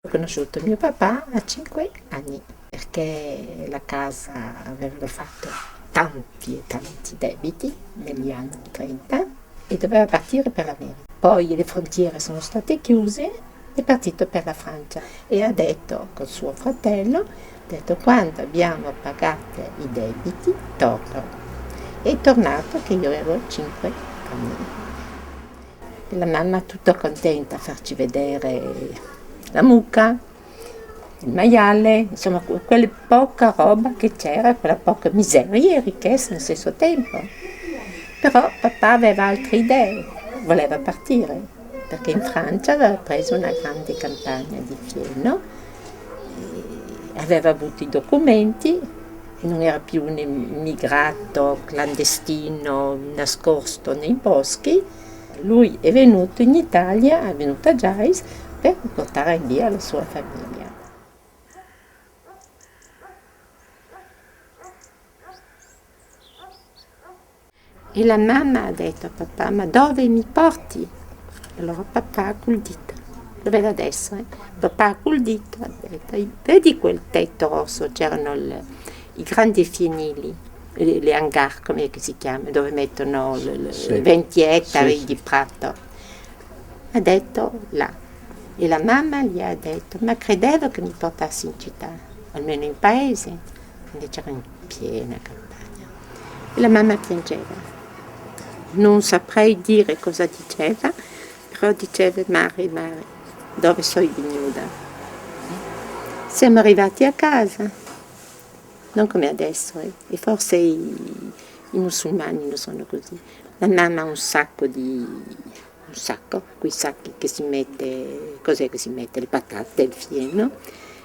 Ho conosciuto mio papà a 5 anni perché la casa aveva fatto tanti e tanti debiti negli anni 30 e doveva partire per l'America. Poi le frontiere sono state chiuse, è partito per la Francia e ha detto con suo fratello, ha detto quando abbiamo pagato i debiti torno. È tornato che io avevo 5 anni. E la mamma tutta contenta a farci vedere la mucca, il maiale, insomma quella poca roba che c'era, quella poca miseria e ricchezza allo stesso tempo. Però papà aveva altre idee, voleva partire, perché in Francia aveva preso una grande campagna di fieno, aveva avuto i documenti, non era più un immigrato clandestino nascosto nei boschi. Lui è venuto in Italia, è venuto a Gais per portare via la sua famiglia. E la mamma ha detto a papà, ma dove mi porti? Allora papà col dito, dove va adesso? Papà col dito ha detto, vedi quel tetto rosso, c'erano i grandi fienili, le hangar, come si chiama, dove mettono 20 ettari di prato. Ha detto là. E la mamma gli ha detto, ma credevo che mi portassi in città, almeno in paese, invece era in piena campagna. E la mamma piangeva. Non saprei dire cosa diceva, però diceva mare, mare, dove sono venuta? Siamo arrivati a casa, non come adesso, e forse i musulmani non sono così. La mamma ha un sacco, quei sacchi che si mette, cos'è che si mette? Le patate, il fieno,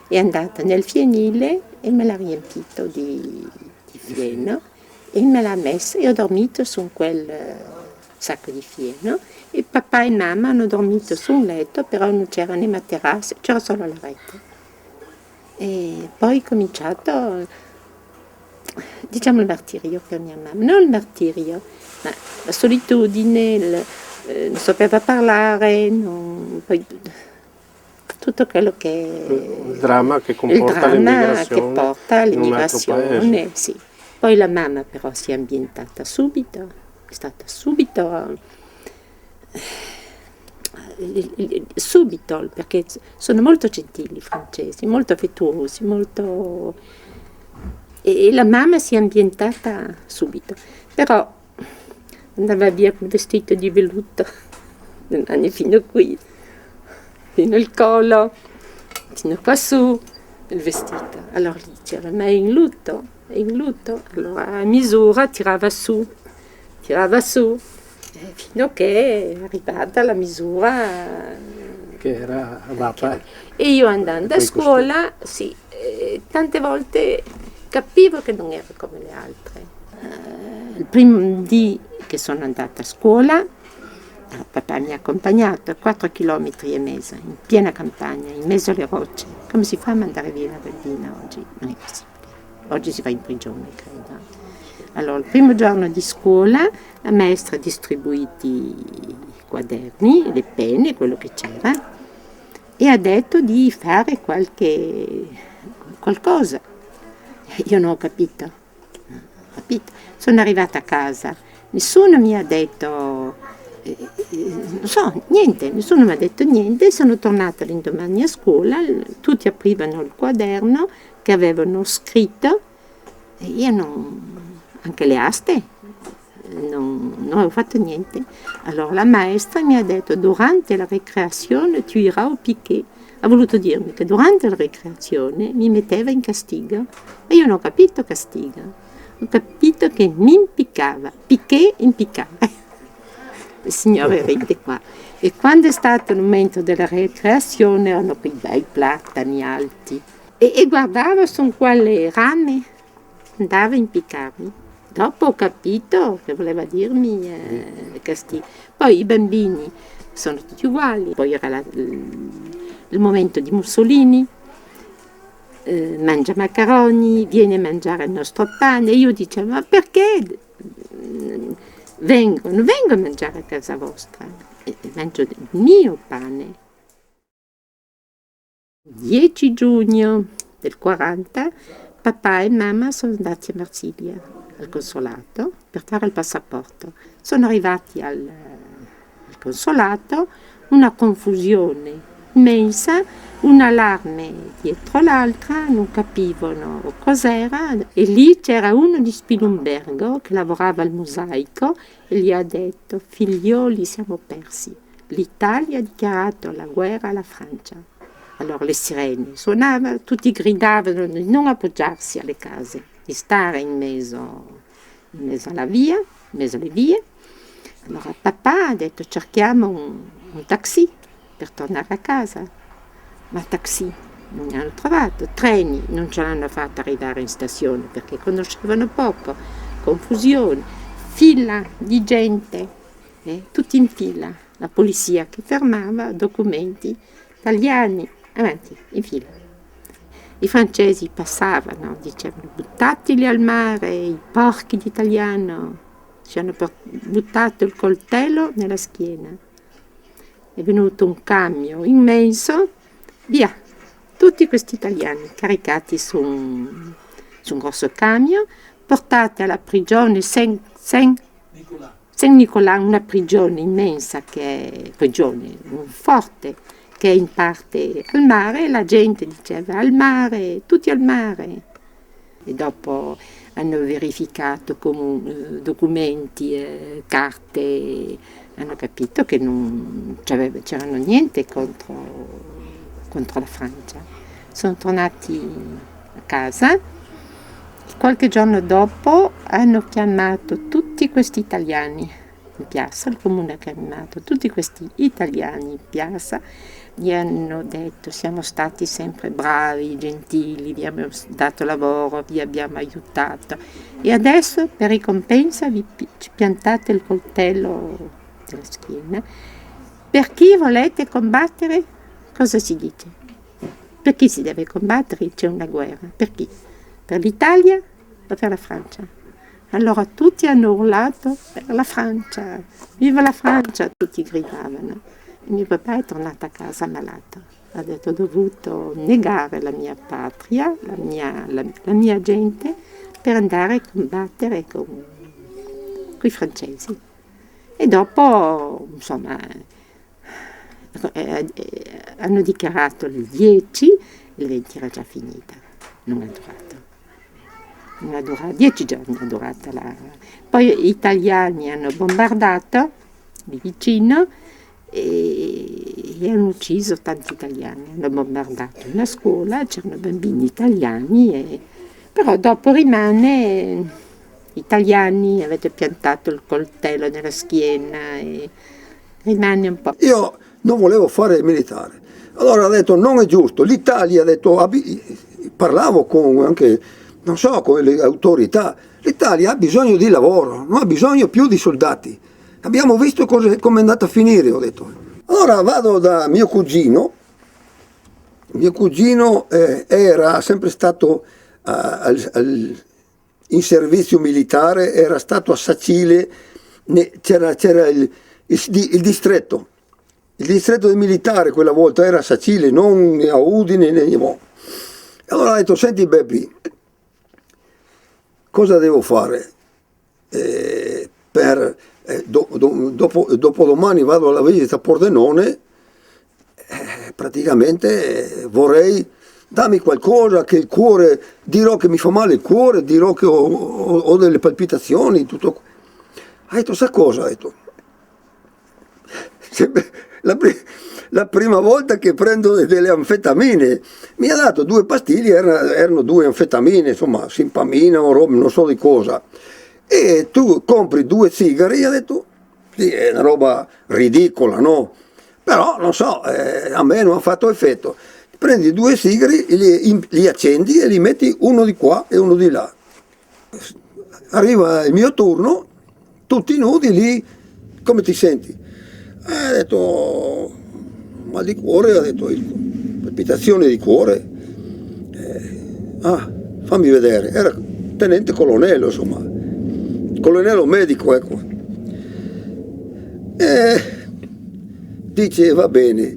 è andata nel fienile e me l'ha riempito di fieno e me l'ha messo e ho dormito su quel sacco di fieno e papà e mamma hanno dormito su un letto, però non c'era né materasso, c'era solo la rete. E poi è cominciato, diciamo, il martirio per mia mamma, non il martirio, ma la solitudine, non sapeva parlare, poi tutto quello che il dramma che comporta l'immigrazione, sì. Poi la mamma però si è ambientata subito, è stata subito, perché sono molto gentili i francesi, molto affettuosi, molto... E la mamma si è ambientata subito, però andava via con vestito di velluto, fino qui, fino al collo, fino qua su, il vestito. Allora gli diceva, ma è in lutto, è in lutto. Allora a misura tirava su, fino che è arrivata la misura che era adatta. E io andando a scuola, sì, tante volte capivo che non ero come le altre. Il primo dì che sono andata a scuola, papà mi ha accompagnato a 4 chilometri e mezzo, in piena campagna, in mezzo alle rocce. Come si fa a mandare via una bambina oggi? Non è possibile. Oggi si va in prigione, credo. Allora, il primo giorno di scuola, la maestra ha distribuito i quaderni, le penne, quello che c'era, e ha detto di fare qualcosa. Io non ho capito. Sono arrivata a casa, nessuno mi ha detto, non so, niente, nessuno mi ha detto niente, sono tornata l'indomani a scuola, tutti aprivano il quaderno che avevano scritto, e io anche le aste, non avevo fatto niente. Allora la maestra mi ha detto, durante la ricreazione tu iras au piquet. Ha voluto dirmi che durante la ricreazione mi metteva in castigo e io non ho capito castigo, ho capito che mi impiccava, piquet impiccava. Il signore ride qua. E quando è stato il momento della ricreazione erano quei bei platani alti e guardavo su quale rame andava a impiccarmi. Dopo ho capito che voleva dirmi castigo. Poi i bambini sono tutti uguali, poi era il momento di Mussolini, mangia macaroni, viene a mangiare il nostro pane, e io dicevo, ma perché vengo a mangiare a casa vostra, mangio il mio pane. 10 giugno del 40 papà e mamma sono andati a Marsiglia, al consolato, per fare il passaporto. Sono arrivati al consolato, una confusione immensa, un allarme dietro l'altra, non capivano cos'era, e lì c'era uno di Spilumbergo che lavorava al mosaico e gli ha detto: figlioli, siamo persi, l'Italia ha dichiarato la guerra alla Francia. Allora le sirene suonavano, tutti gridavano di non appoggiarsi alle case, di stare in mezzo alla via, in mezzo alle vie. Allora papà ha detto: cerchiamo un taxi per tornare a casa. Ma taxi non ne hanno trovato, treni non ce l'hanno fatta arrivare in stazione perché conoscevano poco, confusione, fila di gente, tutti in fila, la polizia che fermava, documenti, italiani, avanti, in fila. I francesi passavano, dicevano: buttateli al mare, i porchi d'italiano. Ci hanno buttato il coltello nella schiena. È venuto un camion immenso, via, tutti questi italiani caricati su un grosso camion, portati alla prigione Saint-Nicolas, una prigione immensa, un forte, che è in parte al mare, e la gente diceva: al mare, tutti al mare. E dopo hanno verificato documenti, carte, hanno capito che non c'erano niente contro la Francia. Sono tornati a casa e qualche giorno dopo hanno chiamato tutti questi italiani in piazza, il comune ha chiamato tutti questi italiani in piazza, gli hanno detto: siamo stati sempre bravi, gentili, vi abbiamo dato lavoro, vi abbiamo aiutato e adesso per ricompensa ci piantate il coltello nella schiena. Per chi volete combattere? Cosa si dice? Per chi si deve combattere? C'è una guerra. Per chi? Per l'Italia o per la Francia? Allora tutti hanno urlato: per la Francia, viva la Francia! Tutti gridavano. E mio papà è tornato a casa malato. Ha detto: ho dovuto negare la mia patria, la mia gente, per andare a combattere con i francesi. E dopo, insomma, hanno dichiarato il 10, il 20 era già finita, non ha durato 10 giorni, è durata Poi gli italiani hanno bombardato lì vicino e hanno ucciso tanti italiani, hanno bombardato una scuola, c'erano bambini italiani, però dopo rimane: italiani, avete piantato il coltello nella schiena, e rimane un po'. Io non volevo fare il militare, allora ha detto: non è giusto, l'Italia, ha detto, parlavo anche, non so, con le autorità, l'Italia ha bisogno di lavoro, non ha bisogno più di soldati, abbiamo visto come è andata a finire, ho detto. Allora vado da mio cugino era sempre stato in servizio militare, era stato a Sacile, c'era il distretto del militare quella volta era a Sacile, non a Udine né a. Allora ho detto: senti Beppi, cosa devo fare? Dopodomani vado alla visita a Pordenone, praticamente vorrei, dammi qualcosa che il cuore, dirò che mi fa male il cuore, dirò che ho delle palpitazioni, tutto. Ha detto: sa cosa? Ha detto: la prima volta che prendo delle anfetamine, mi ha dato 2 pastiglie, erano 2 anfetamine, insomma, simpamina o roba, non so di cosa, e tu compri 2 sigari, ha detto, sì, è una roba ridicola, no? Però, non so, a me non ha fatto effetto. Prendi 2 sigari, li accendi e li metti uno di qua e uno di là. Arriva il mio turno, tutti nudi lì, come ti senti? Ha detto: mal di cuore, ha detto, palpitazioni di cuore. Fammi vedere, era tenente colonnello, insomma, colonnello medico, ecco. Dice: va bene,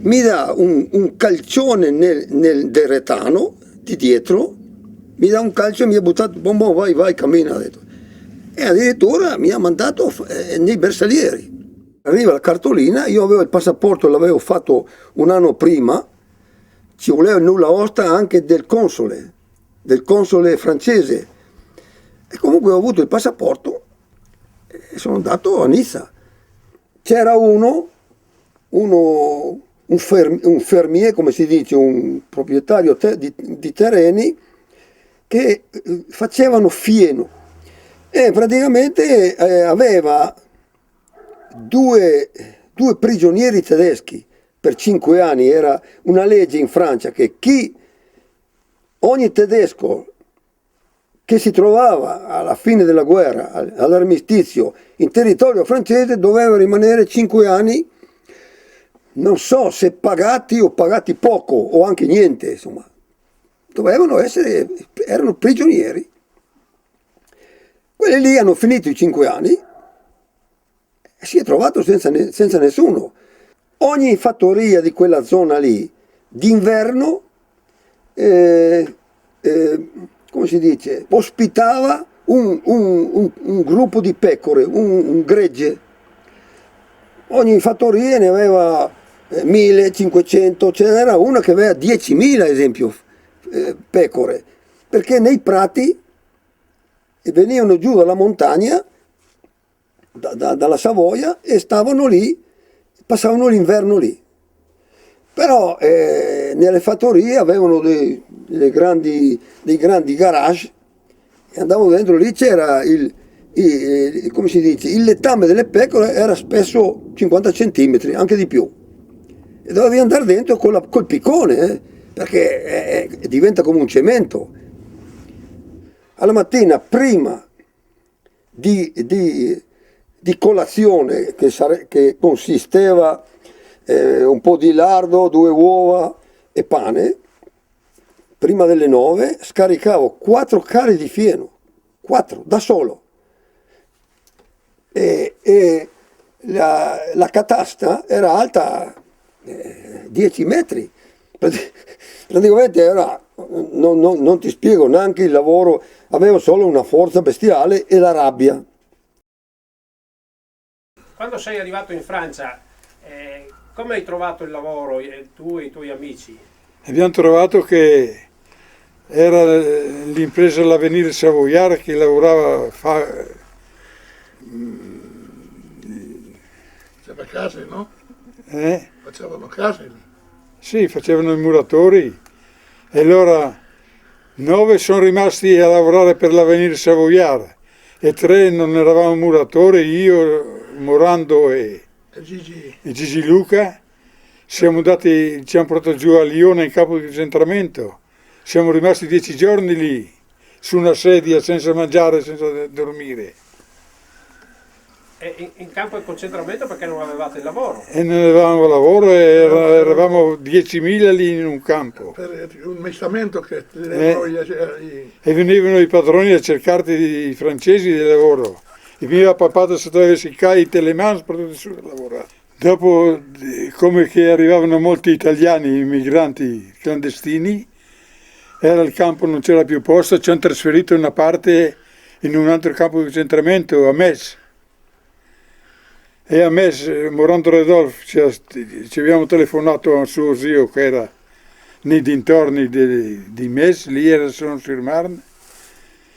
mi dà un calcione del retano di dietro, mi dà un calcio e mi ha buttato, boh, vai, cammina, ha detto. E addirittura mi ha mandato nei bersaglieri. Arriva la cartolina, io avevo il passaporto, l'avevo fatto un anno prima, ci voleva il nulla osta anche del console francese. E comunque ho avuto il passaporto e sono andato a Nizza. C'era un fermier, come si dice, un proprietario di terreni che facevano fieno e praticamente aveva due prigionieri tedeschi per 5 anni. Era una legge in Francia che ogni tedesco che si trovava alla fine della guerra, all'armistizio, in territorio francese doveva rimanere 5 anni, non so se pagati o pagati poco o anche niente, insomma, erano prigionieri. Quelli lì hanno finito i 5 anni e si è trovato senza nessuno. Ogni fattoria di quella zona lì, d'inverno, come si dice, ospitava un gruppo di pecore, un gregge. Ogni fattoria ne aveva 1500, ce n'era una che aveva 10.000, esempio, pecore, perché nei prati venivano giù dalla montagna, dalla Savoia, e stavano lì, passavano l'inverno lì. Però nelle fattorie avevano dei grandi garage e andavo dentro, lì c'era come si dice, il letame delle pecore era spesso 50 centimetri, anche di più, e dovevi andare dentro col piccone, perché diventa come un cemento. Alla mattina, prima di colazione, che consisteva un po' di lardo, 2 uova e pane, prima delle 9 scaricavo 4 carri di fieno, 4 da solo, e la catasta era alta 10 metri, praticamente non ti spiego neanche il lavoro, avevo solo una forza bestiale e la rabbia. Quando sei arrivato in Francia, come hai trovato il lavoro, tu e i tuoi amici? Abbiamo trovato che era l'impresa L'Avenir Savoiard che lavorava, Faceva case, no? Facevano case lì. Sì, facevano i muratori, e allora 9 sono rimasti a lavorare per l'Avenir Savoiard e 3 non eravamo muratori, io, Morando e Gigi Luca. Ci hanno portato giù a Lione in campo di concentramento, siamo rimasti 10 giorni lì, su una sedia, senza mangiare, senza dormire. E in campo di concentramento perché non avevate lavoro? E non avevamo lavoro, eravamo 10.000 lì in un campo. Per un mestamento che E venivano i padroni a cercarti, i francesi, di lavoro. E mio papà se avesse i CAI Telemans per tutti su a lavorare. Dopo, come che arrivavano molti italiani, immigranti clandestini, era il campo, non c'era più posto, ci hanno trasferito una parte in un altro campo di concentramento, a Metz. E a Metz, Morando Redolf, ci abbiamo telefonato a un suo zio che era nei dintorni di Metz, lì era Saône-sur-Marne,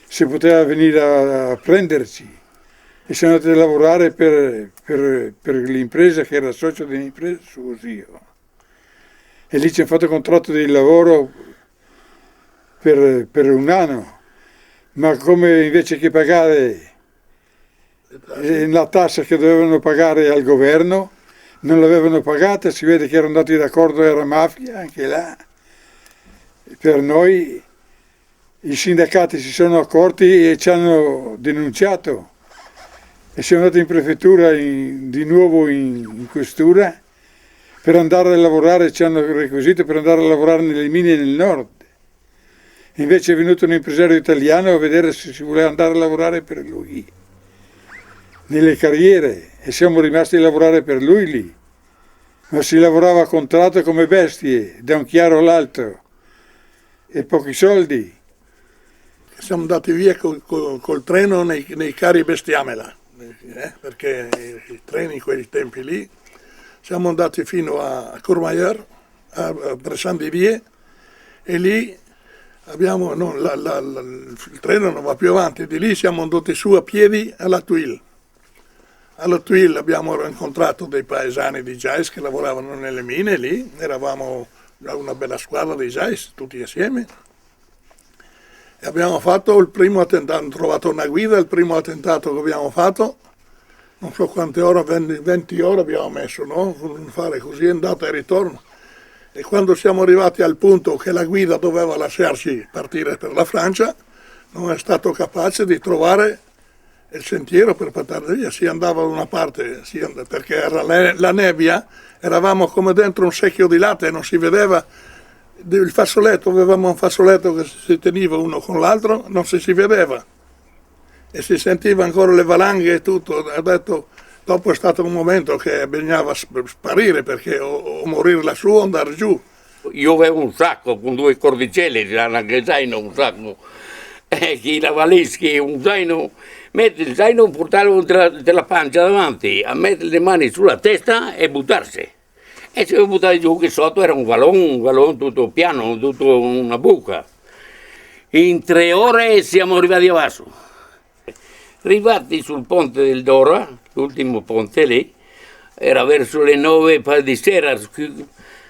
se poteva venire a prenderci. E siamo andati a lavorare per l'impresa che era socio dell'impresa suo zio. E lì ci hanno fatto contratto di lavoro per un anno, ma come invece che pagare la tassa che dovevano pagare al governo, non l'avevano pagata, si vede che erano andati d'accordo, era mafia anche là. Per noi i sindacati si sono accorti e ci hanno denunciato. E siamo andati in prefettura di nuovo in questura per andare a lavorare, ci hanno requisito per andare a lavorare nelle mine nel nord. Invece è venuto un impresario italiano a vedere se si voleva andare a lavorare per lui, nelle carriere, e siamo rimasti a lavorare per lui lì. Ma si lavorava a contratto come bestie, da un chiaro all'altro, e pochi soldi. Siamo andati via col treno nei carri bestiamela, perché i treni in quei tempi lì, siamo andati fino a Courmayeur, a Bressandivier, e lì abbiamo, no, il treno non va più avanti, di lì siamo andati su a piedi alla Tuile. Alla Tuile abbiamo incontrato dei paesani di Geiss che lavoravano nelle mine lì, eravamo una bella squadra di Geiss, tutti assieme. E abbiamo fatto il primo attentato, hanno trovato una guida, il primo attentato che abbiamo fatto, non so quante ore, 20 ore abbiamo messo, no? Fare così, andata e ritorno. E quando siamo arrivati al punto che la guida doveva lasciarci partire per la Francia, non è stato capace di trovare il sentiero per partire via. Si andava da una parte, perché era la nebbia, eravamo come dentro un secchio di latte e non si vedeva. Il fazzoletto, avevamo un fazzoletto che si teneva uno con l'altro, non si vedeva e si sentiva ancora le valanghe e tutto. Ha detto, dopo è stato un momento che bisognava sparire perché o morire lassù o andare giù. Io avevo un sacco con 2 cordicelle, anche zaino, un sacco, chi la valeschi, un zaino, mettere il zaino, portarlo della pancia davanti, a mettere le mani sulla testa e buttarsi. E ci avevo buttato giù che sotto era un vallone tutto piano, tutto una buca. In 3 ore siamo arrivati a basso. Arrivati sul ponte del Dora, l'ultimo ponte lì, era verso le 9 di sera,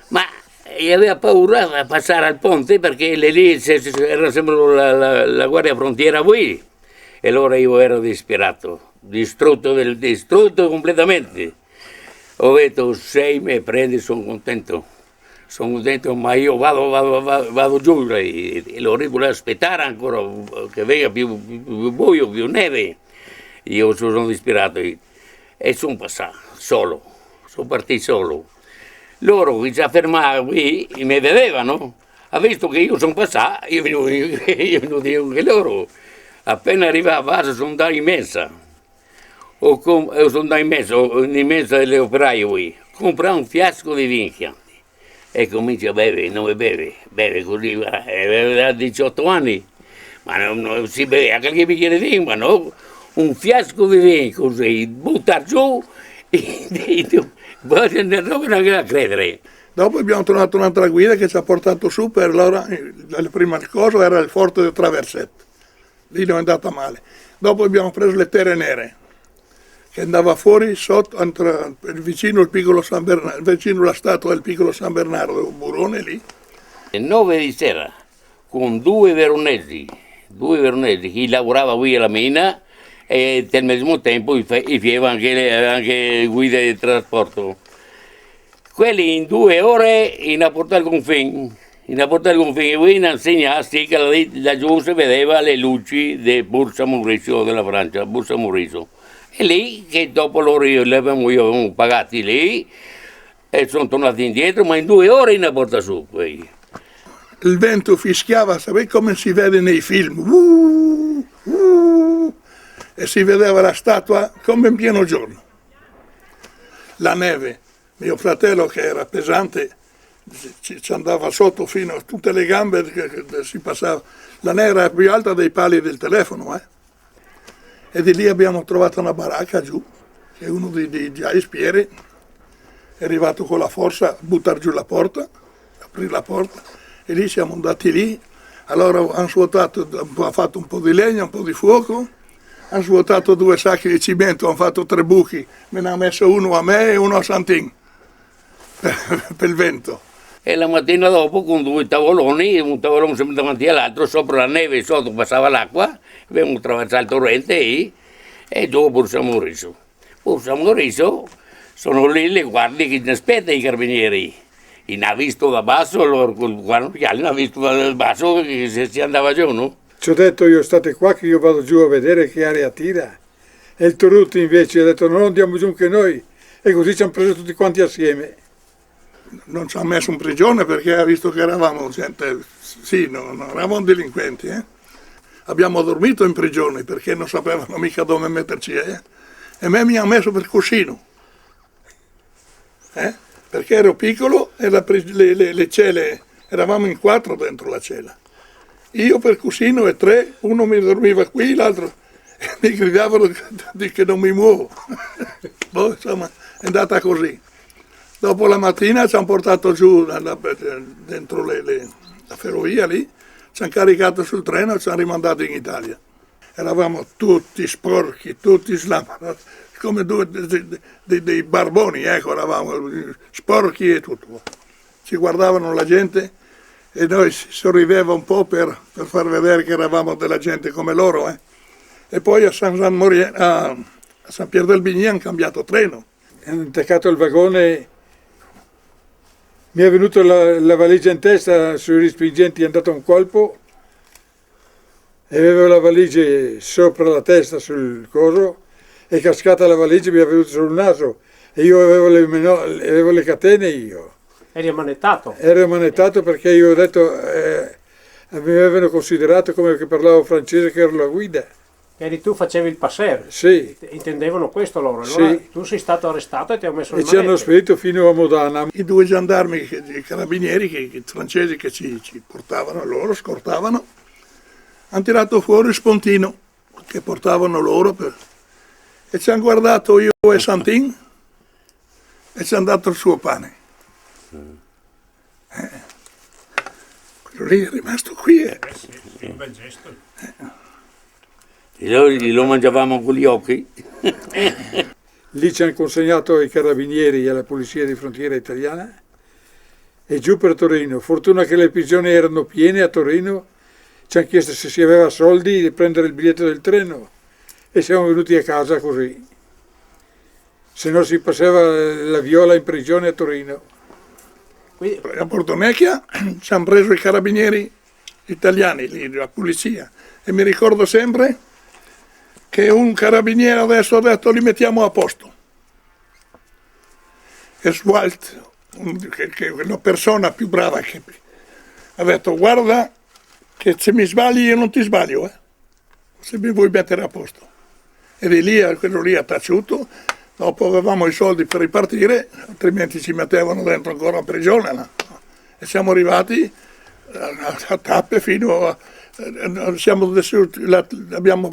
ma aveva paura di passare al ponte perché lì era sempre la guardia frontiera qui. E allora io ero disperato, distrutto completamente. Ho detto, se mi prendi sono contento, ma io vado giù e loro volevo aspettare ancora che venga più buio, più neve. Io sono disperato e sono passato solo, sono partito solo. Loro che si fermavano qui e mi vedevano, ha visto che io sono passato, io non dico che loro. Appena arrivavo a base sono andato in messa. Sono andato in mezzo delle operaie qui, comprare un fiasco di vino Chianti e comincia a bere, non beve così, aveva 18 anni, ma non si beve qualche bicchiere di vino, ma no, un fiasco di vino così, buttar giù e non a credere. Dopo abbiamo trovato un'altra guida che ci ha portato su per allora, la prima cosa era il forte del Traverset, lì non è andata male. Dopo abbiamo preso le terre nere, che andava fuori sotto, vicino il piccolo San Bernardo, vicino alla statua del piccolo San Bernardo, un burone lì. Le 9 di sera, con 2 veronesi, che lavorava qui alla mina e al medesimo tempo faceva anche guida di trasporto. Quelli in 2 ore in portare il confine. In portare il confine, qui insegnasti che laggiù si vedeva le luci di Borsa Mauricio della Francia, Borsa Mauricio. E lì che dopo loro li avevamo pagati lì e sono tornati indietro, ma in 2 ore in porta su. Il vento fischiava, sapete come si vede nei film? E si vedeva la statua come in pieno giorno. La neve, mio fratello che era pesante, ci andava sotto fino a tutte le gambe, si passava. La neve era più alta dei pali del telefono, E di lì abbiamo trovato una baracca giù, che uno di Geiss Pieri è arrivato con la forza a buttare giù la porta, aprire la porta, e lì siamo andati lì. Allora hanno svuotato, hanno fatto un po' di legna, un po' di fuoco, hanno svuotato 2 sacchi di cemento, hanno fatto 3 buchi, me ne ha messo uno a me e uno a Santin, per il vento. E la mattina dopo con 2 tavoloni, un tavolone sempre davanti all'altro, sopra la neve e sotto passava l'acqua, abbiamo attraversato il torrente e giù a Borsa Mauricio. Borsa Mauricio sono lì le guardie che ci aspettano i carabinieri. E ne ha visto da basso, loro con il guardaocchiali ne ha visto da basso che si andava giù, no? Ci ho detto io state qua che io vado giù a vedere che aria tira. E il Torutti invece ha detto no, andiamo giù anche noi. E così ci hanno preso tutti quanti assieme. Non ci ha messo in prigione perché ha visto che eravamo gente, sì, non eravamo delinquenti. Abbiamo dormito in prigione perché non sapevano mica dove metterci. E me mi ha messo per cuscino. perché ero piccolo e le celle, eravamo in 4 dentro la cella. Io per cuscino e 3, uno mi dormiva qui, l'altro mi gridavano che non mi muovo. Boh, insomma, è andata così. Dopo la mattina ci hanno portato giù dentro la ferrovia lì, ci hanno caricato sul treno e ci hanno rimandato in Italia. Eravamo tutti sporchi, tutti come dei barboni, ecco, eravamo sporchi e tutto. Ci guardavano la gente e noi si sorrideva un po' per far vedere che eravamo della gente come loro. E poi a San Pier del Vigny hanno cambiato treno. Hanno attaccato il vagone, mi è venuto la valigia in testa, sui respingenti è andato un colpo e avevo la valigia sopra la testa sul coso, è cascata la valigia e mi è venuto sul naso e io avevo le catene io. Eri ammanettato? Ero ammanettato perché io ho detto, mi avevano considerato come che parlavo francese, che ero la guida. Eri tu, facevi il passer? Sì. Intendevano questo loro? Allora Sì. tu sei stato arrestato e ti hanno messo le E ci hanno manette. spedito fino a Modana. I 2 gendarmi, i carabinieri, i francesi che ci portavano loro, scortavano, hanno tirato fuori il spuntino che portavano loro e ci hanno guardato io e Santin e ci hanno dato il suo pane. Quello lì è rimasto qui. Sì, un bel gesto. E lo mangiavamo con gli occhi. Lì ci hanno consegnato ai carabinieri e alla polizia di frontiera italiana e giù per Torino. Fortuna che le prigioni erano piene a Torino, ci hanno chiesto se si aveva soldi di prendere il biglietto del treno e siamo venuti a casa così. Se no si passava la viola in prigione a Torino. Quindi, A Portonecchia ci hanno preso i carabinieri italiani, lì, la polizia, e mi ricordo sempre che un carabiniere adesso ha detto li mettiamo a posto. E Swalt, che è una persona più brava che ha detto guarda che se mi sbagli io non ti sbaglio, se mi vuoi mettere a posto. E di lì quello lì ha taciuto, dopo avevamo i soldi per ripartire, altrimenti ci mettevano dentro ancora a prigione. No? E siamo arrivati a tappe fino a... abbiamo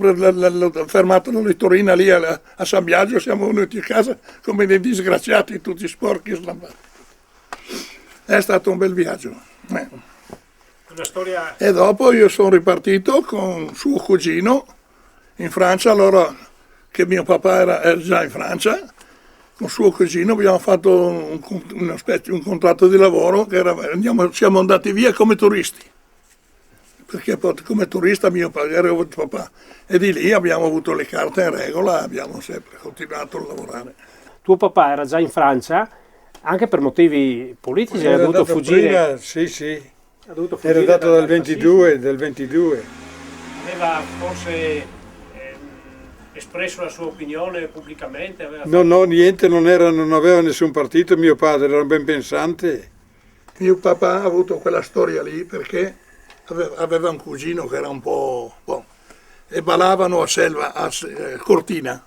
fermato la Littorina lì a San Biagio, siamo venuti a casa come dei disgraziati, tutti sporchi e slambati. È stato un bel viaggio. una storia... E dopo io sono ripartito con suo cugino in Francia, allora che mio papà era già in Francia, con suo cugino abbiamo fatto un contratto di lavoro, che siamo andati via come turisti. Perché come turista mio padre era papà e di lì abbiamo avuto le carte in regola, abbiamo sempre continuato a lavorare. Tuo papà era già in Francia anche per motivi politici, Era ha dovuto andato fuggire. prima, sì, Ha dovuto fuggire era andato dal del 22. Aveva forse espresso la sua opinione pubblicamente? No, niente, non aveva nessun partito, mio padre era un ben pensante. Mio papà ha avuto quella storia lì perché aveva un cugino che era un po'... e ballavano a Cortina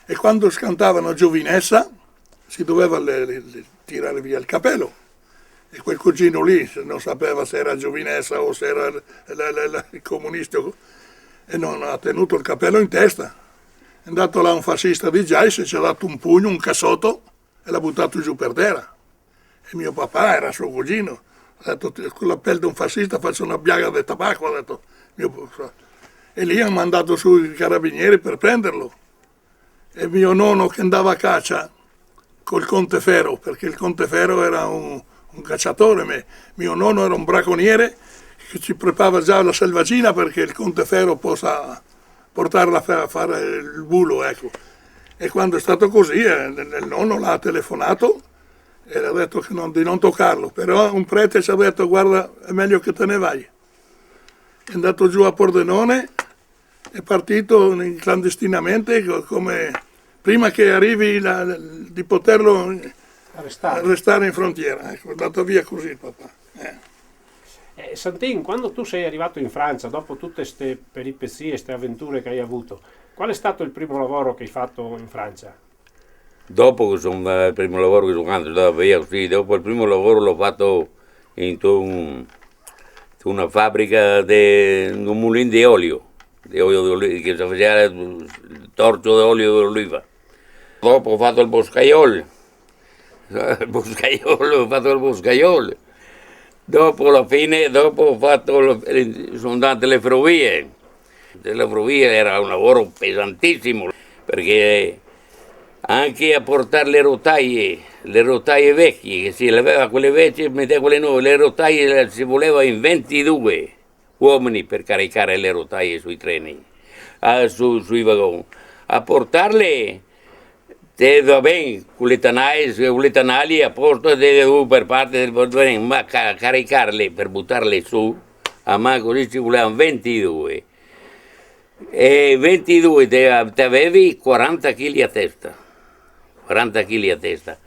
e quando scantavano Giovinezza si doveva tirare via il capello e quel cugino lì non sapeva se era Giovinezza o se era il comunista e non ha tenuto il capello in testa. È andato là un fascista di Geiss, ci ha dato un pugno, un cassotto e l'ha buttato giù per terra. E mio papà era suo cugino. Ha detto, con la pelle di un fascista faccio una biaga di tabacco, ha detto mio papà. E lì hanno mandato su i carabinieri per prenderlo. E mio nonno che andava a caccia col Conte Ferro, perché il Conte Ferro era un cacciatore, mio nonno era un bracconiere che ci preparava già la selvaggina perché il Conte Ferro possa portarla a fare il bulo, ecco. E quando è stato così, il nonno l'ha telefonato e ha detto di non toccarlo, però un prete ci ha detto guarda è meglio che te ne vai. È andato giù a Pordenone, è partito clandestinamente come prima che arrivi di poterlo arrestare in frontiera, ecco, è andato via così il papà. Santin, quando tu sei arrivato in Francia, dopo tutte queste peripezie, queste avventure che hai avuto, qual è stato il primo lavoro che hai fatto in Francia? Dopo che sono il primo lavoro che sono andato via così, dopo il primo lavoro l'ho fatto in una fabbrica di un mulino di olio che si faceva il torcio di olio d'oliva. Dopo ho fatto il boscaiolo, ho fatto il boscaiolo. Dopo alla fine, sono andate le ferrovie. Le ferrovie era un lavoro pesantissimo, perché anche a portare le rotaie vecchie, che si levava quelle vecchie e metteva quelle nuove, le rotaie si voleva in 22 uomini per caricare le rotaie sui treni, sui vagoni. A portarle, va bene, con le tanali a posto per parte del portone, ma caricarle per buttarle su, a mano così ci volevano 22. E 22 te avevi 40 kg a testa. 40 kg a testa,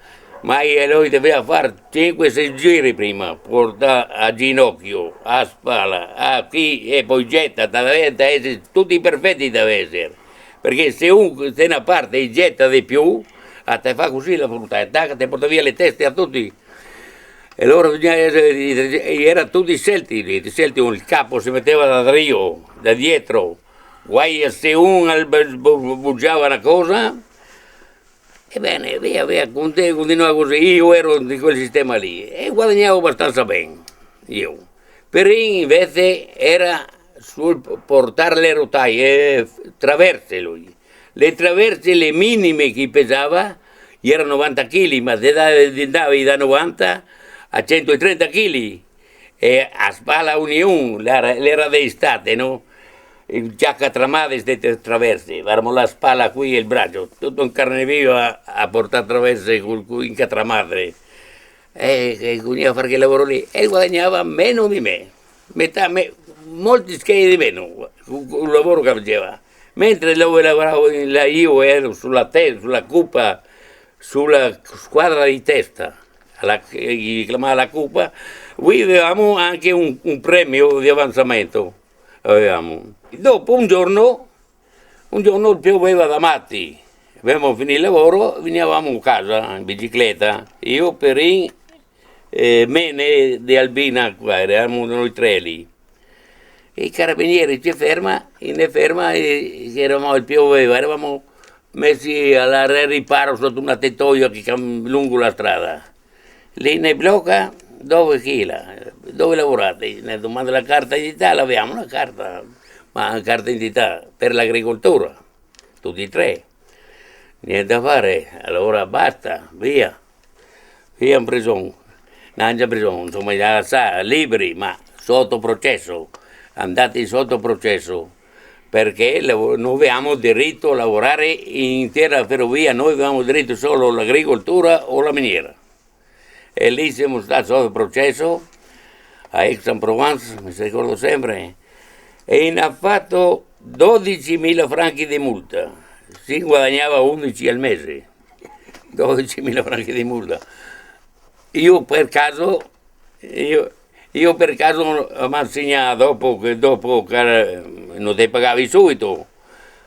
ma lui doveva fare 5-6 giri prima, portare a ginocchio, a spalla, a qui e poi getta, tutti perfetti deve essere, perché se una parte getta di più, a te fa così la volontà, ti porta via le teste a tutti. E loro erano tutti scelti, il capo si metteva da dietro, guai se uno bugiava una cosa, ebbene, via, continuava così. Io ero di quel sistema lì e guadagnavo abbastanza bene, io. Per invece era sul portare le rotaie, traverse lui. Le traverse, le minime che pesava, erano 90 kg, ma se andavi da 90 a 130 kg. E a spalla ognuno, l'era d'estate, no? Giacca tramate queste traverse, avevamo la spalla qui e il braccio, tutto in carne viva a portare traverse in catramate. E continuava a fare quel lavoro lì e guadagnava meno di me, molti schede di meno, il lavoro che faceva. Mentre dove lavoravo io ero sulla cuppa, sulla squadra di testa, che chiamava la cuppa, qui avevamo anche un premio di avanzamento. Dopo un giorno pioveva da matti, abbiamo finito il lavoro, venivamo a casa in bicicletta, io Perin e Mene di Albina, qua eravamo noi tre lì. E i carabinieri ci ferma e eravamo il pioveva, eravamo messi al riparo sotto una tettoia che lungo la strada. Lì ne blocca. Dove lavorate? Ne domanda la carta d'identità, l'abbiamo una carta, ma una carta d'identità per l'agricoltura, tutti e tre. Niente da fare, allora basta, via in prigione. Non c'è prigione, insomma, già sa, liberi, ma sotto processo, andati sotto processo, perché noi abbiamo diritto a lavorare in intera ferrovia, noi abbiamo diritto solo all'agricoltura o alla miniera. E lì siamo stati sotto processo a Aix-en-Provence, mi ricordo sempre, e ha fatto 12.000 franchi di multa. Si guadagnava 11 al mese, 12.000 franchi di multa. Io per caso mi ha insegnato, dopo che non ti pagavi subito,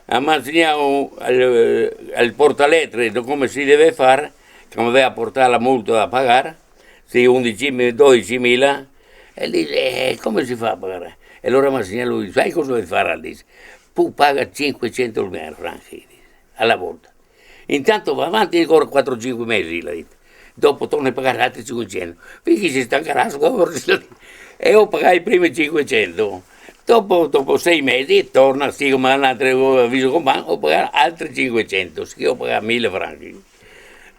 mi ha insegnato al portalettere come si deve fare, che mi aveva portato la multa da pagare, sì, 12.000, e dice, come si fa a pagare? E allora mi ha insegnato lui, sai cosa devi fare? Dice, tu paga 500.000 franchi alla volta. Intanto va avanti ancora 4-5 mesi, la dite. Dopo torna a pagare altri 500. Finché si stancherà, e io pagai i primi 500. Dopo 6 mesi torna, sì, come un altro avviso con banco, ho pagato altri 500, sì, ho pagato 1.000 franchi.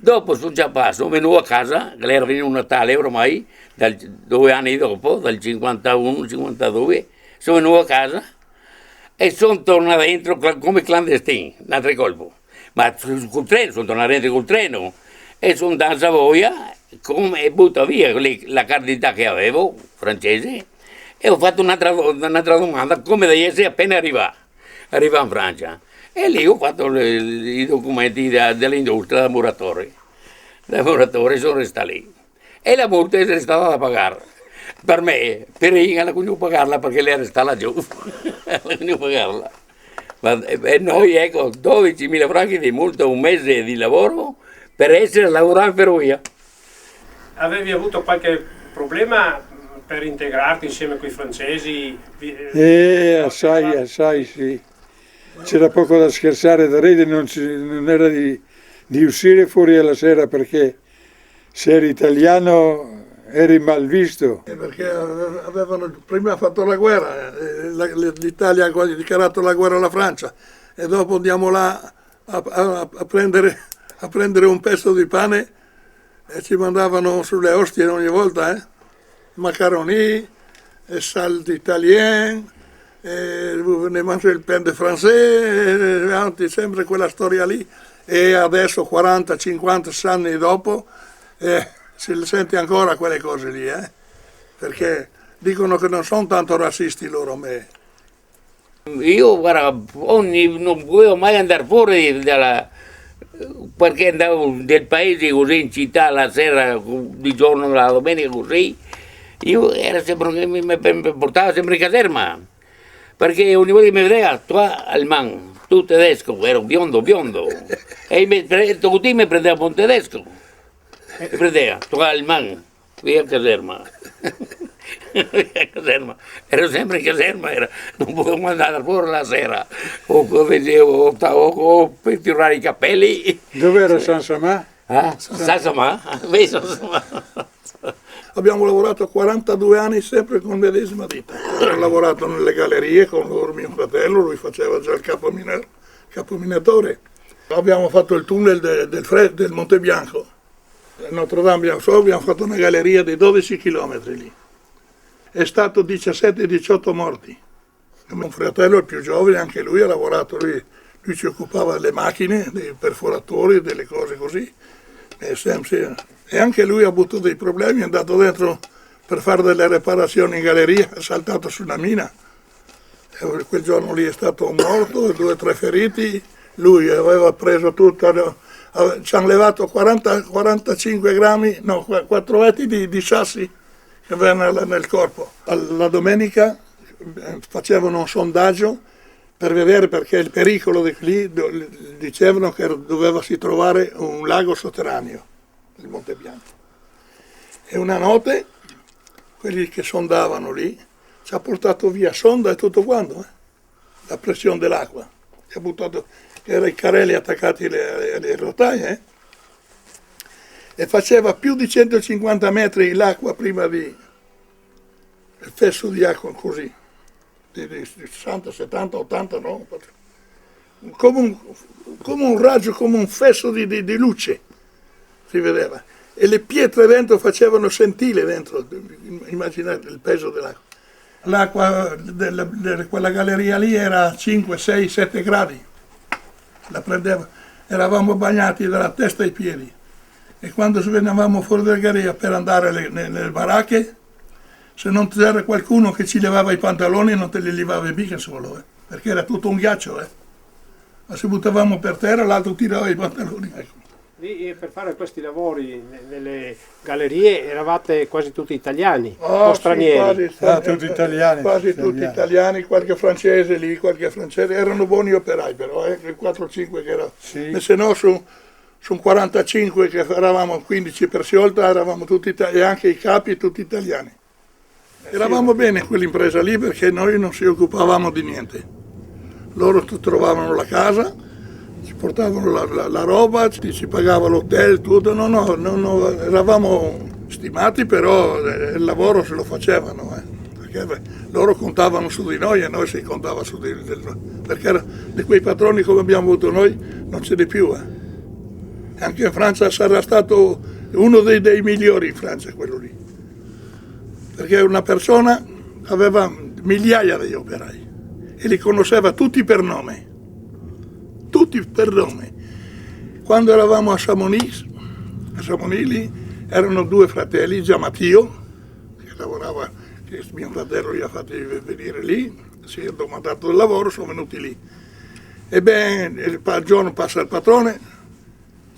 Dopo sono già passato, sono venuto a casa, che era venuto un Natale ormai, 2 anni dopo, dal 51-52, sono venuto a casa e sono tornato dentro come clandestino, un altro colpo. Ma col treno, sono tornato dentro col treno e sono andato a Savoia e butto via la carta d'identità che avevo, francese, e ho fatto un'altra domanda, come da essere appena arrivato in Francia. E lì ho fatto i documenti dell'industria, da muratore. Da muratore sono restato lì. E la multa è restata da pagare. Per me, per Inga la continuo a pagarla perché lei era stata giù. La continuo a pagarla. Ma noi, ecco, 12.000 franchi di multa, un mese di lavoro per essere lavorato per Perugia. Avevi avuto qualche problema per integrarti insieme con i francesi? Assai, sì. C'era poco da scherzare, da ridere, non era di uscire fuori alla sera perché se eri italiano eri mal visto. Perché avevano prima fatto la guerra, l'Italia ha quasi dichiarato la guerra alla Francia e dopo andiamo là a prendere un pezzo di pane e ci mandavano sulle ostie ogni volta, macaroni, salti italien, ne mangia il pain de français, sempre quella storia lì. E adesso 40, 50 anni dopo si sente ancora quelle cose lì, perché dicono che non sono tanto razzisti loro me. Io guarda, non potevo mai andare fuori perché andavo del paese così in città la sera, di giorno, la domenica così, io era sempre che mi portava sempre in caserma, perché ogni volta che mi vedeva, tu alman, tu tedesco, ero biondo, e tutti mi prendevano un tedesco, mi prendeva, tu alman, via a caserma. Ero sempre in caserma, non potevo andare fuori la sera o per tirare i capelli. Dove era San Samà? San Samà? Abbiamo lavorato 42 anni sempre con la medesima ditta. Ho lavorato nelle gallerie con loro, mio fratello, lui faceva già il capominatore. Abbiamo fatto il tunnel del Monte Bianco. A Notre Dame abbiamo fatto una galleria di 12 chilometri lì. È stato 17-18 morti. Mio fratello, il più giovane, anche lui ha lavorato, lui si occupava delle macchine, dei perforatori, delle cose così. E anche lui ha avuto dei problemi, è andato dentro per fare delle riparazioni in galleria, è saltato su una mina. E quel giorno lì è stato morto, 2 o 3 feriti, lui aveva preso tutto, ci hanno levato 45 grammi, no, 4 etti di sassi che avevano nel corpo. La domenica facevano un sondaggio per vedere perché il pericolo di lì dicevano che dovevasi trovare un lago sotterraneo, il Monte Bianco. E una notte quelli che sondavano lì ci ha portato via sonda e tutto quanto, la pressione dell'acqua. Ci ha buttato, erano i carrelli attaccati alle rotaie, e faceva più di 150 metri l'acqua prima il fesso di acqua così, di 60, 70, 80, no? Come un raggio, come un fesso di luce si vedeva. E le pietre dentro facevano sentire dentro, immaginate il peso dell'acqua. L'acqua di quella galleria lì era 5, 6, 7 gradi, la prendeva, eravamo bagnati dalla testa ai piedi. E quando venivamo fuori dalla galleria per andare nelle baracche, se non c'era qualcuno che ci levava i pantaloni non te li levava mica solo, perché era tutto un ghiaccio. Ma se buttavamo per terra l'altro tirava i pantaloni. Ecco. Lì per fare questi lavori nelle gallerie eravate quasi tutti italiani o stranieri? Sì, quasi, tutti italiani. Quasi tutti italiani, qualche francese lì, erano buoni operai però, 4-5 che erano. Sì. Se no su 45 che eravamo 15 per sciolta, eravamo tutti italiani, e anche i capi tutti italiani. Eravamo bene in quell'impresa lì perché noi non ci occupavamo di niente. Loro trovavano la casa, ci portavano la roba, ci pagavano l'hotel, tutto. No, eravamo stimati, però il lavoro se lo facevano. Perché loro contavano su di noi e noi si contava su di loro. Perché di quei patroni come abbiamo avuto noi non ce n'è più. Anche in Francia sarà stato uno dei migliori in Francia quello lì. Perché una persona aveva migliaia di operai e li conosceva tutti per nome. Tutti per nome. Quando eravamo a Chamonix lì, erano 2 fratelli, Giamattio, che lavorava, che mio fratello li ha fatti venire lì, si è domandato del lavoro, sono venuti lì. Ebbene, il giorno passa il padrone,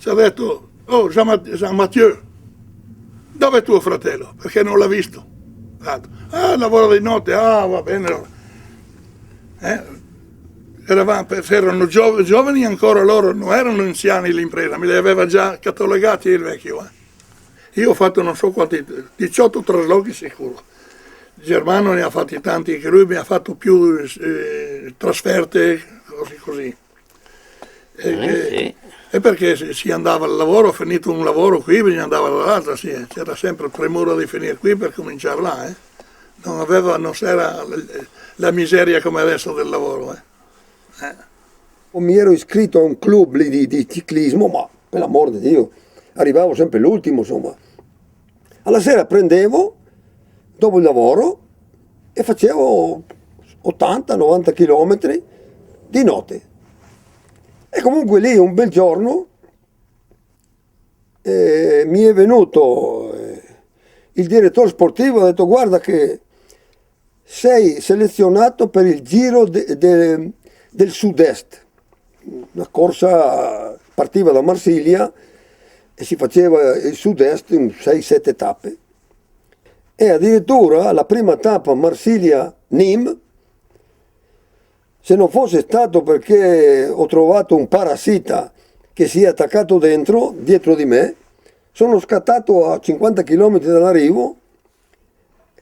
ci ha detto, oh Jean-Mathieu, dove è tuo fratello? Perché non l'ha visto. Lavora di notte, va bene. erano giovani ancora loro, non erano anziani l'impresa, me li aveva già catalogati il vecchio. Io ho fatto non so quanti, 18 traslochi sicuro. Germano ne ha fatti tanti, che lui mi ha fatto più trasferte, così. Sì. E perché si andava al lavoro, finito un lavoro qui, bisogna andare all'altra, sì. C'era sempre il premura di finire qui per cominciare là. Non c'era la miseria come adesso del lavoro. Mi ero iscritto a un club lì di ciclismo, ma per l'amor di Dio, arrivavo sempre l'ultimo, insomma. Alla sera prendevo, dopo il lavoro, e facevo 80-90 chilometri di notte. E comunque lì un bel giorno mi è venuto il direttore sportivo, ha detto: guarda che sei selezionato per il Giro del Sud-Est. Una corsa partiva da Marsiglia e si faceva il Sud-Est in 6-7 tappe. E addirittura la prima tappa Marsiglia-Nîmes, se non fosse stato perché ho trovato un parassita che si è attaccato dietro di me, sono scattato a 50 km dall'arrivo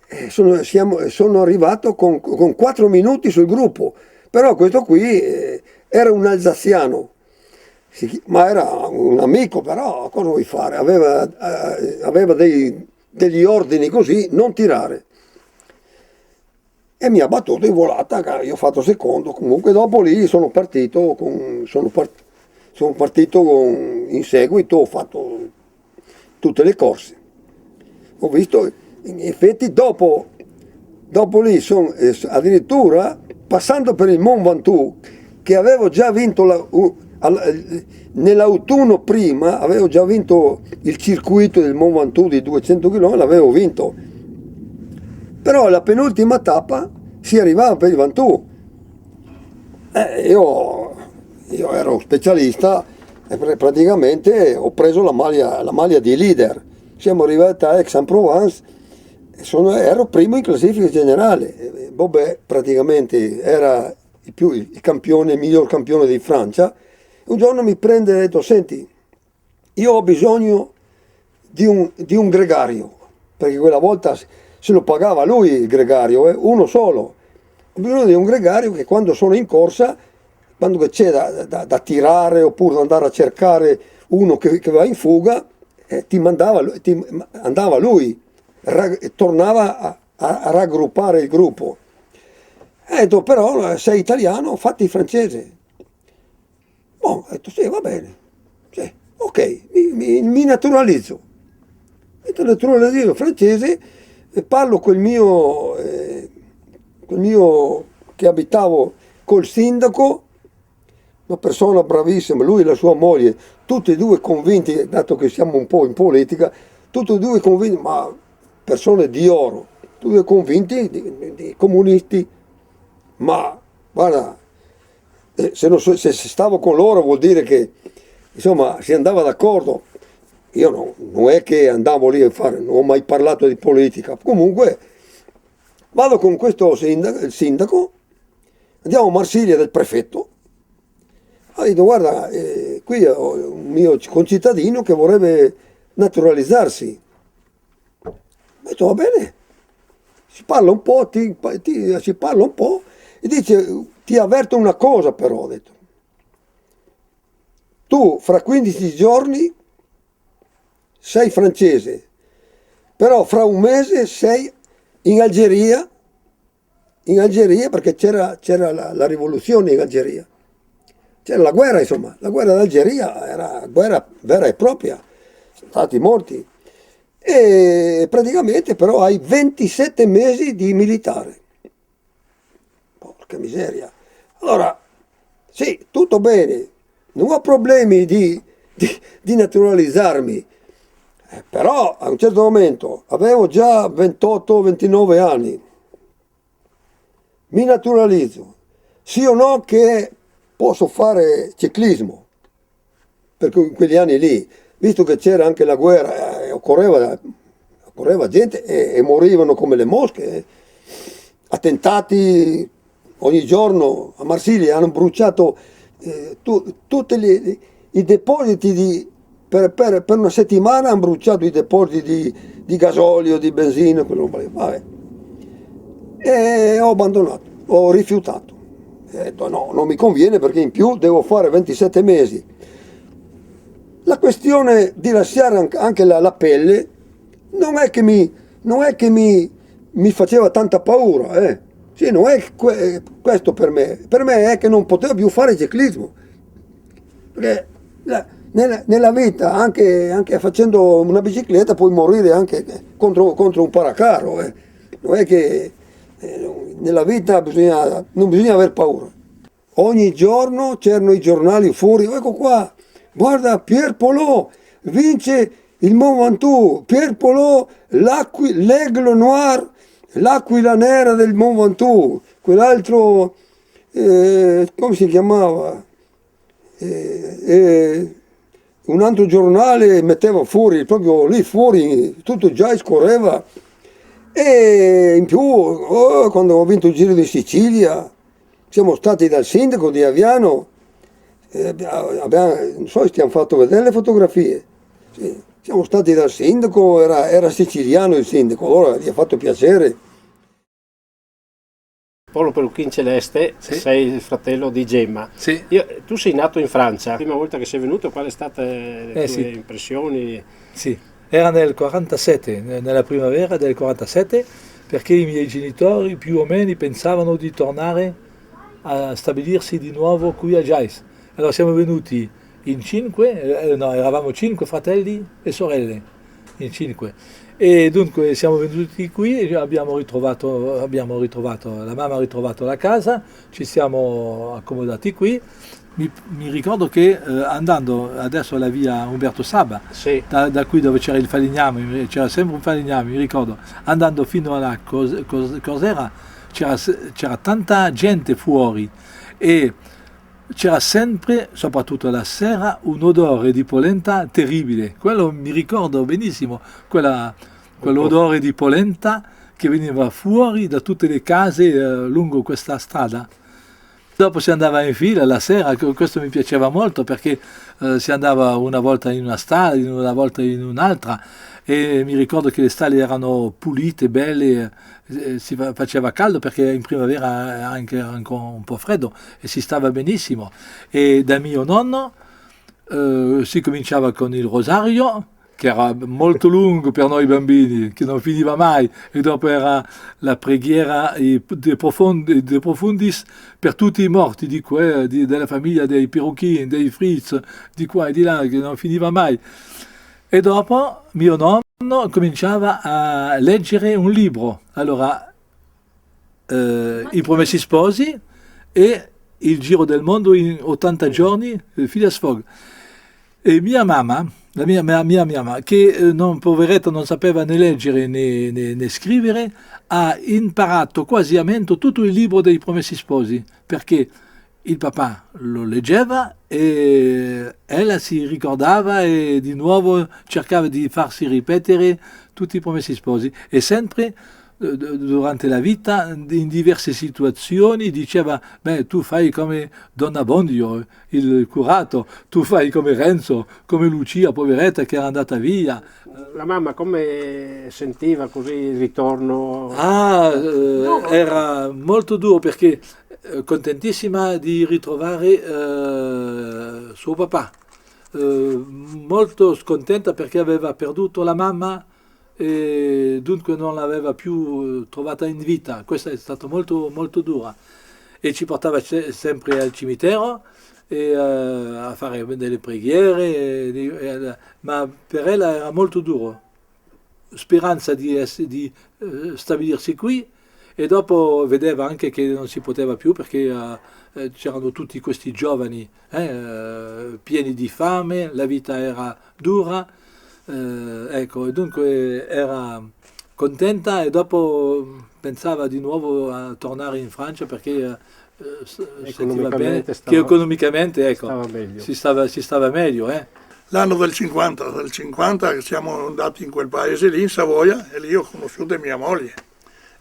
e sono arrivato con 4 minuti sul gruppo. Però questo qui era un alsaziano, ma era un amico, però cosa vuoi fare? Aveva degli ordini così, non tirare. E mi ha battuto in volata, io ho fatto secondo. Comunque dopo lì sono partito in seguito, ho fatto tutte le corse. Ho visto, in effetti dopo lì addirittura passando per il Mont Ventoux, che avevo già vinto nell'autunno prima, avevo già vinto il circuito del Mont Ventoux di 200 km, l'avevo vinto. Però alla penultima tappa si arrivava per il Ventoux. Io ero specialista e praticamente ho preso la maglia di leader. Siamo arrivati a Aix-en-Provence, ero primo in classifica generale. Bobet praticamente era il miglior campione di Francia. Un giorno mi prende e ha detto: senti, io ho bisogno di un gregario, perché quella volta se lo pagava lui il gregario, uno solo. Ho bisogno di un gregario che quando sono in corsa, quando c'è da tirare oppure da andare a cercare uno che va in fuga, andava lui, tornava a raggruppare il gruppo. E ho detto: però sei italiano, fatti francese. Ho detto: sì, va bene, sì, ok, mi naturalizzo. Mi naturalizzo francese. E parlo col mio che abitavo col sindaco, una persona bravissima, lui e la sua moglie, tutti e due convinti, dato che siamo un po' in politica, tutti e due convinti, ma persone di oro, tutti e due convinti di comunisti, ma guarda, se stavo con loro vuol dire che insomma si andava d'accordo. Io non è che andavo lì a fare, non ho mai parlato di politica. Comunque vado con questo sindaco, andiamo a Marsiglia del prefetto. Ha detto: guarda, qui ho un mio concittadino che vorrebbe naturalizzarsi. Ho detto: va bene, si parla un po', si parla un po' e dice: ti avverto una cosa però, ho detto. Tu fra 15 giorni sei francese, però fra un mese sei in Algeria perché c'era la rivoluzione in Algeria, c'era la guerra, insomma, la guerra d'Algeria era guerra vera e propria, sono stati morti, e praticamente però hai 27 mesi di militare. Porca miseria. Allora, sì, tutto bene, non ho problemi di naturalizzarmi. Però a un certo momento avevo già 28-29 anni, mi naturalizzo, sì o no che posso fare ciclismo, perché in quegli anni lì, visto che c'era anche la guerra, occorreva gente e morivano come le mosche, attentati ogni giorno a Marsiglia hanno bruciato tutti i depositi per una settimana hanno bruciato i depositi di gasolio, di benzina, quello lì. Vabbè. E ho abbandonato, ho rifiutato. Ho detto no, non mi conviene perché in più devo fare 27 mesi. La questione di lasciare anche la pelle non è che mi faceva tanta paura. Sì, non è questo per me è che non potevo più fare ciclismo. Perché nella vita, anche facendo una bicicletta, puoi morire anche contro un paracarro. Non è che nella vita non bisogna aver paura. Ogni giorno c'erano i giornali fuori, ecco qua, guarda Pierre Polò vince il Mont Ventoux, Pierre Polò l'Aigle Noir, l'aquila nera del Mont Ventoux, quell'altro, come si chiamava? Un altro giornale metteva fuori, proprio lì fuori, tutto già scorreva. E in più, quando ho vinto il Giro di Sicilia, siamo stati dal sindaco di Aviano, non so se ti hanno fatto vedere le fotografie. Sì, siamo stati dal sindaco, era siciliano il sindaco, allora gli ha fatto piacere. Paolo Peluchin Celeste, Sì. sei il fratello di Gemma. Sì. Tu sei nato in Francia, la prima volta che sei venuto, quali sono state le tue Sì. impressioni? Sì, era nel 47, nella primavera del 47, perché i miei genitori più o meno pensavano di tornare a stabilirsi di nuovo qui a Gais. Allora siamo venuti in 5, eravamo 5 fratelli e sorelle, in 5. E dunque siamo venuti qui e abbiamo ritrovato, la mamma ha ritrovato la casa, ci siamo accomodati qui. Mi ricordo che andando adesso alla via Umberto Saba, Sì. da qui dove c'era il falegname, c'era sempre un falegname, mi ricordo, andando fino alla Cosera c'era tanta gente fuori e c'era sempre, soprattutto la sera, un odore di polenta terribile. Quello mi ricordo benissimo, quell'odore di polenta che veniva fuori da tutte le case lungo questa strada. Dopo si andava in fila la sera, questo mi piaceva molto perché si andava una volta in una strada, una volta in un'altra e mi ricordo che le strade erano pulite, belle, si faceva caldo perché in primavera era anche un po' freddo e si stava benissimo. E da mio nonno si cominciava con il rosario, che era molto lungo per noi bambini, che non finiva mai, e dopo era la preghiera de profundis per tutti i morti della famiglia dei Peruchin, dei Fritz, di qua e di là, che non finiva mai. E dopo mio nonno cominciava a leggere un libro, allora I Promessi Sposi e Il Giro del Mondo in 80 giorni, Phileas Fogg. E mia mamma, la mia mamma, che poveretta non sapeva né leggere né scrivere, ha imparato quasi a mente tutto il libro dei Promessi Sposi, perché il papà lo leggeva e ella si ricordava e di nuovo cercava di farsi ripetere tutti i Promessi Sposi e sempre durante la vita in diverse situazioni diceva tu fai come Donna Bondio, il curato, tu fai come Renzo, come Lucia, poveretta che era andata via. La mamma come sentiva così il ritorno? Era molto duro perché contentissima di ritrovare suo papà, molto scontenta perché aveva perduto la mamma e dunque non l'aveva più trovata in vita. Questa è stata molto, molto dura e ci portava sempre al cimitero e a fare delle preghiere, ma per ella era molto duro. Speranza di stabilirsi qui e dopo vedeva anche che non si poteva più perché c'erano tutti questi giovani pieni di fame, la vita era dura. Ecco, e dunque era contenta e dopo pensava di nuovo a tornare in Francia perché sentiva bene che economicamente si stava meglio. L'anno del 50 siamo andati in quel paese lì, in Savoia, e lì ho conosciuto mia moglie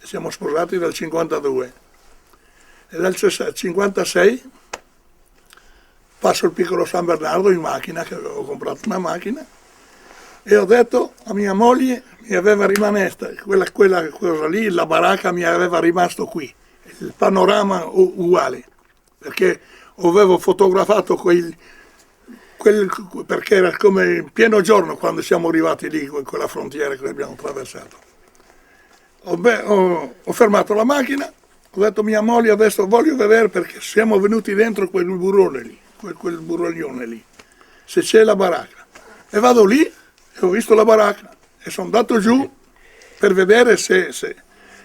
e siamo sposati dal 52. E dal 56 passo il piccolo San Bernardo in macchina, che avevo comprato una macchina, e ho detto a mia moglie, mi aveva rimanesta quella cosa lì, la baracca mi aveva rimasto qui, il panorama uguale, perché avevo fotografato perché era come pieno giorno quando siamo arrivati lì, con quella frontiera che abbiamo attraversato. Ho fermato la macchina, ho detto a mia moglie adesso voglio vedere, perché siamo venuti dentro quel burrone lì, quel burroglione lì, se c'è la baracca. E vado lì e ho visto la baracca e sono andato giù per vedere se...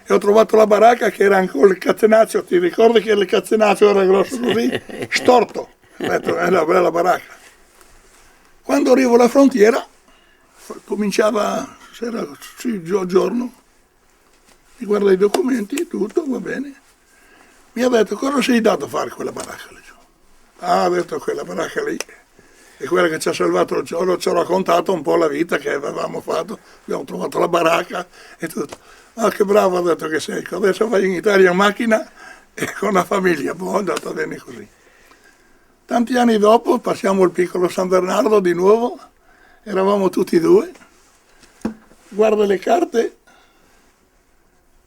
E ho trovato la baracca che era ancora il catenaccio, ti ricordi che il catenaccio era grosso così? Storto, ho detto è una bella baracca. Quando arrivo alla frontiera, cominciava, c'era sì, giorno, mi guarda i documenti, tutto, va bene. Mi ha detto, cosa sei dato a fare quella baracca lì? Ah, ha detto, quella baracca lì è quella che ci ha salvato il giorno, ci ha raccontato un po' la vita che avevamo fatto, abbiamo trovato la baracca e tutto. Ah, che bravo, ha detto che sei, adesso vai in Italia in macchina e con la famiglia, boh, è andata bene così. Tanti anni dopo passiamo il piccolo San Bernardo di nuovo, eravamo tutti e due, guarda le carte,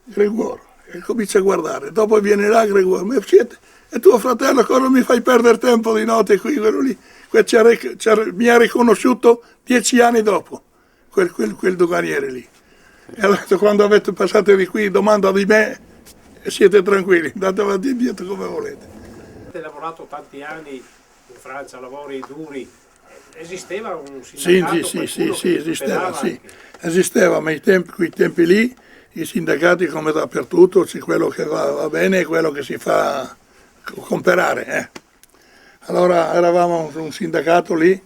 Gregorio, e comincia a guardare, dopo viene là Gregorio, ma siete, e tuo fratello cosa mi fai perdere tempo di notte qui, quello lì, mi ha riconosciuto 10 anni dopo, quel doganiere lì. E ha detto, quando avete passato di qui, domanda di me e siete tranquilli, andate avanti e indietro come volete. Avete lavorato tanti anni in Francia, lavori duri, esisteva un Sì, sindacato? sì, esisteva, sì. Esisteva, ma quei tempi lì, i sindacati come dappertutto, c'è quello che va bene e quello che si fa comprare. Allora eravamo un sindacato lì,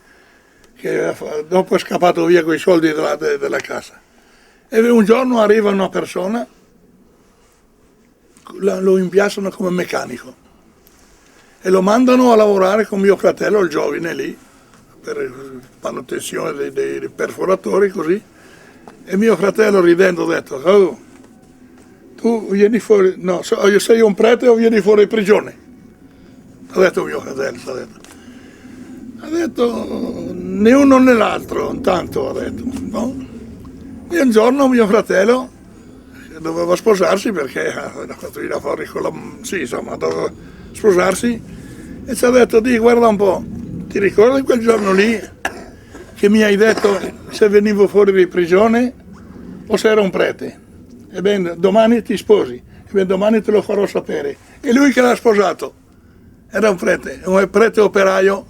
che dopo è scappato via con i soldi della casa. E un giorno arriva una persona, lo impiastrano come meccanico e lo mandano a lavorare con mio fratello, il giovane lì, per manutenzione dei perforatori così. E mio fratello ridendo ha detto, oh, tu vieni fuori, no, sei un prete o vieni fuori di prigione? Ha detto mio fratello, ha detto né uno né l'altro, intanto ha detto, no? E un giorno mio fratello doveva sposarsi perché era fatto venire fuori con la... sì, insomma, doveva sposarsi e ci ha detto, guarda un po', ti ricordi quel giorno lì che mi hai detto se venivo fuori di prigione o se era un prete? Ebbene, domani ti sposi, ebbene, domani te lo farò sapere. E lui che l'ha sposato era un prete operaio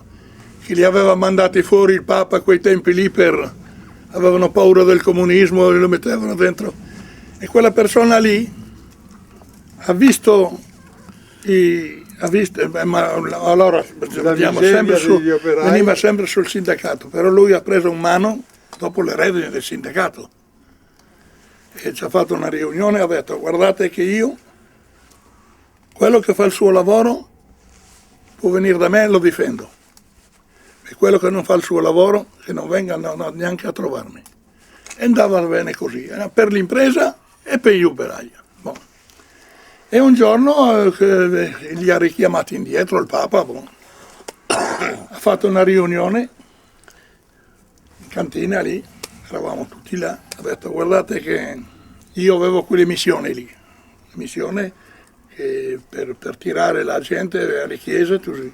che li aveva mandati fuori il Papa a quei tempi lì avevano paura del comunismo e lo mettevano dentro. E quella persona lì ha visto ma allora veniva sempre sul sindacato, però lui ha preso in mano dopo le redini del sindacato e ci ha fatto una riunione e ha detto, guardate che io, quello che fa il suo lavoro può venire da me e lo difendo. E quello che non fa il suo lavoro, che non venga neanche a trovarmi. E andava bene così, per l'impresa e per gli operai. Bon. E un giorno li ha richiamati indietro il Papa, ha fatto una riunione in cantina lì, eravamo tutti là, ha detto guardate che io avevo quelle missioni lì, missione per tirare la gente alle chiese, così.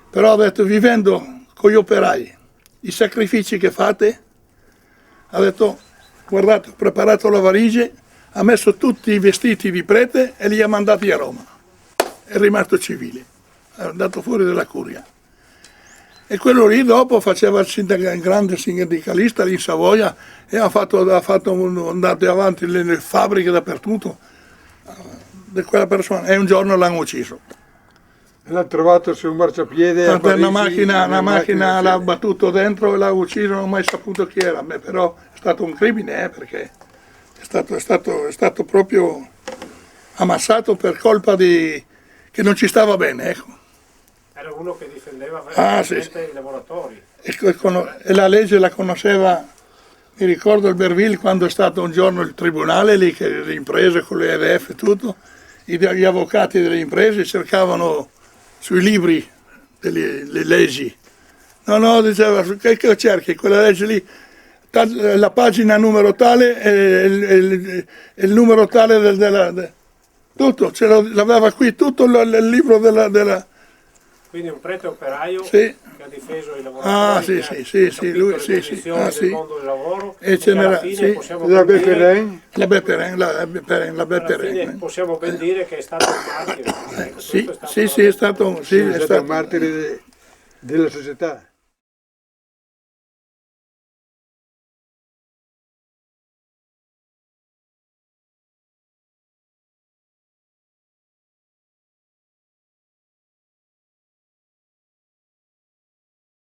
Però ha detto vivendo con gli operai, i sacrifici che fate, ha detto, guardate, ho preparato la valigia, ha messo tutti i vestiti di prete e li ha mandati a Roma. È rimasto civile, è andato fuori dalla curia. E quello lì dopo faceva il grande sindacalista lì in Savoia e ha fatto andate avanti le fabbriche dappertutto di quella persona. E un giorno l'hanno ucciso. L'ha trovato su un marciapiede a Parigi, una macchina l'ha battuto dentro e l'ha ucciso, non ho mai saputo chi era, però è stato un crimine perché è stato proprio ammassato per colpa che non ci stava bene, ecco. Era uno che difendeva i lavoratori. E la legge la conosceva, mi ricordo il Berville quando è stato un giorno il tribunale lì, che le imprese con le EDF e tutto, gli avvocati delle imprese cercavano sui libri le leggi. No, diceva, che cerchi? Quella legge lì, la pagina numero tale e il numero tale tutto, l'aveva qui tutto il libro della. Quindi un prete operaio Sì. che ha difeso i lavoratori, sì, lui, sì. del mondo del lavoro, E ce alla n'era, fine sì. possiamo La ben dire, Bepperen? La alla Bepperen. fine possiamo ben dire che è stato un martire. Ecco, Sì, questo sì, è stato, sì, È stato un martire della società.